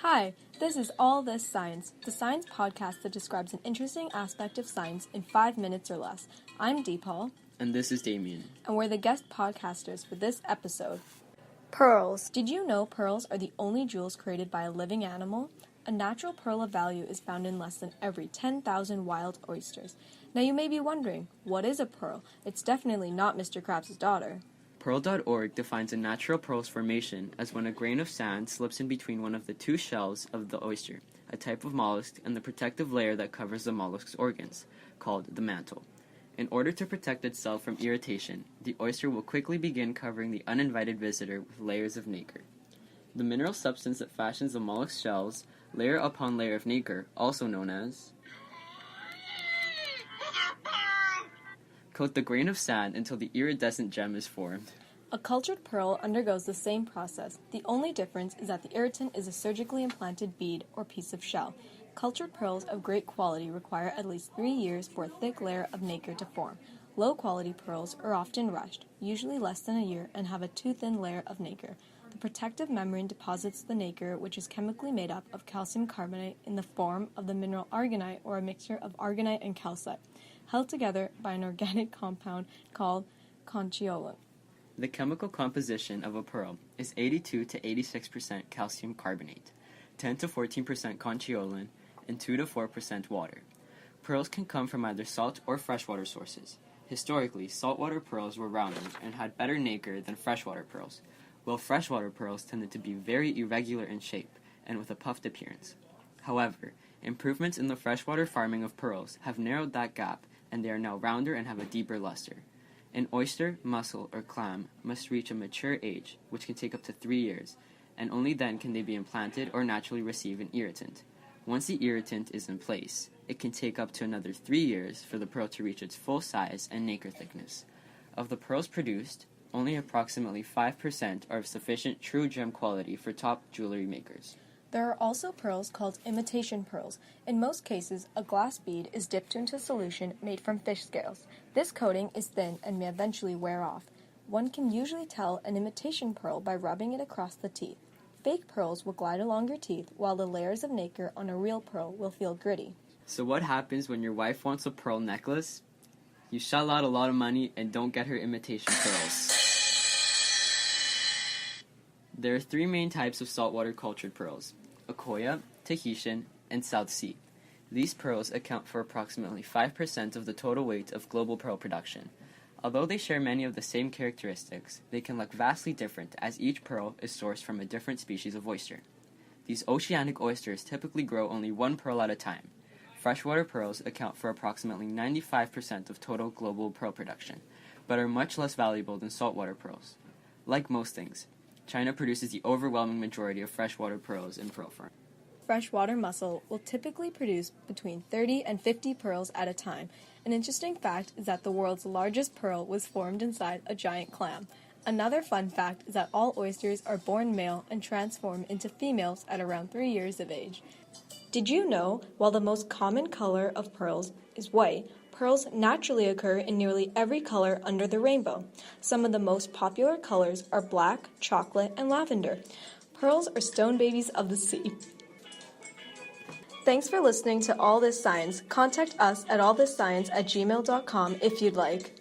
Hi, this is All This Science, the science podcast that describes an interesting aspect of science in 5 minutes or less. I'm Deepal. And this is Damian. And we're the guest podcasters for this episode. Pearls. Did you know pearls are the only jewels created by a living animal? A natural pearl of value is found in less than every 10,000 wild oysters. Now you may be wondering, what is a pearl? It's definitely not Mr. Krabs' daughter. Pearl.org defines a natural pearl's formation as when a grain of sand slips in between one of the two shells of the oyster, a type of mollusk, and the protective layer that covers the mollusk's organs, called the mantle. In order to protect itself from irritation, the oyster will quickly begin covering the uninvited visitor with layers of nacre. The mineral substance that fashions the mollusk's shells, layer upon layer of nacre, also known as coat the grain of sand until the iridescent gem is formed. A cultured pearl undergoes the same process. The only difference is that the irritant is a surgically implanted bead or piece of shell. Cultured pearls of great quality require at least 3 years for a thick layer of nacre to form. Low-quality pearls are often rushed, usually less than a year, and have a too thin layer of nacre. The protective membrane deposits the nacre, which is chemically made up of calcium carbonate in the form of the mineral argonite or a mixture of argonite and calcite, held together by an organic compound called conchiolin. The chemical composition of a pearl is 82 to 86% calcium carbonate, 10 to 14% conchiolin, and 2 to 4% water. Pearls can come from either salt or freshwater sources. Historically, saltwater pearls were rounder and had better nacre than freshwater pearls, while freshwater pearls tended to be very irregular in shape and with a puffed appearance. However, improvements in the freshwater farming of pearls have narrowed that gap, and they are now rounder and have a deeper luster. An oyster, mussel, or clam must reach a mature age, which can take up to 3 years, and only then can they be implanted or naturally receive an irritant. Once the irritant is in place, it can take up to another 3 years for the pearl to reach its full size and nacre thickness. Of the pearls produced, only approximately 5% are of sufficient true gem quality for top jewelry makers. There are also pearls called imitation pearls. In most cases, a glass bead is dipped into a solution made from fish scales. This coating is thin and may eventually wear off. One can usually tell an imitation pearl by rubbing it across the teeth. Fake pearls will glide along your teeth, while the layers of nacre on a real pearl will feel gritty. So what happens when your wife wants a pearl necklace? You shell out a lot of money and don't get her imitation pearls. There are 3 main types of saltwater cultured pearls: Akoya, Tahitian, and South Sea. These pearls account for approximately 5% of the total weight of global pearl production. Although they share many of the same characteristics, they can look vastly different as each pearl is sourced from a different species of oyster. These oceanic oysters typically grow only 1 pearl at a time. Freshwater pearls account for approximately 95% of total global pearl production, but are much less valuable than saltwater pearls. Like most things, China produces the overwhelming majority of freshwater pearls in pearl farm. Freshwater mussel will typically produce between 30 and 50 pearls at a time. An interesting fact is that the world's largest pearl was formed inside a giant clam. Another fun fact is that all oysters are born male and transform into females at around 3 years of age. Did you know, while the most common color of pearls is white, pearls naturally occur in nearly every color under the rainbow. Some of the most popular colors are black, chocolate, and lavender. Pearls are stone babies of the sea. Thanks for listening to All This Science. Contact us at allthisscience@gmail.com if you'd like.